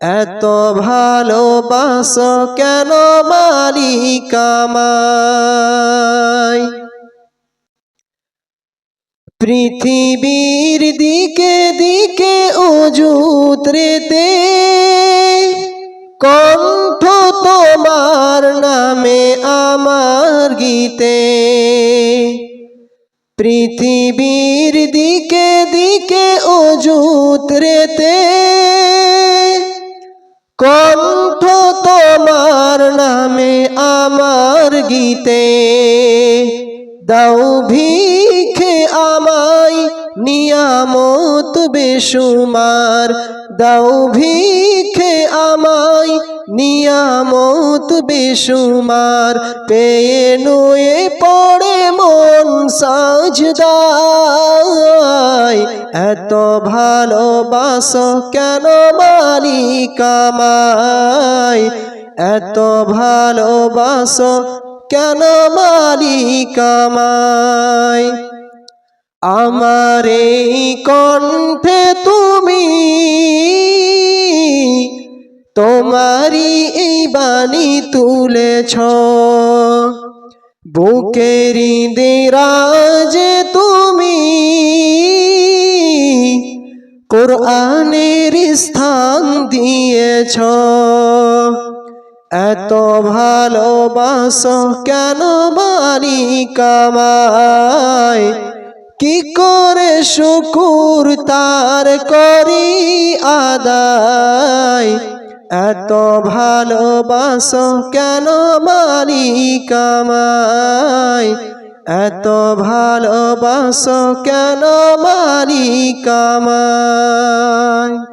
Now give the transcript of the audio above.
এত ভালোবাসো কেন মালিক আমায়। পৃথিবীর দিকে দিকে উজুতরেতে কণ্ঠ তোমার নামে আমার গীতে। পৃথিবীর দিকে দিকে উজুতরেতে কণ্ঠ তোমার নামে আমার গীতে। দাও ভিখে আমায় নিয়ামত বেশুমার, দাও ভিখে আমায় নিয়ামত বেশুমার। পেয়ে নুয়ে পড়ে মন সাজদায়, এত ভালোবাসো কেন মালিক আমায়। এত ভালোবাসো কেন মালিক আমায়। আমার এই কণ্ঠে তুমি তোমারই এই বাণী তুলেছ, বুকেরি দিরাজে তুমি কোরআনের স্থান দিয়েছ। এত ভালোবাসো কেন মালিক আমায়। কি করে শুকুর তার করি আদায়। এত ভালোবাসো কেন মালিক আমায়। এত ভালোবাসো কেন মালিক আমায়।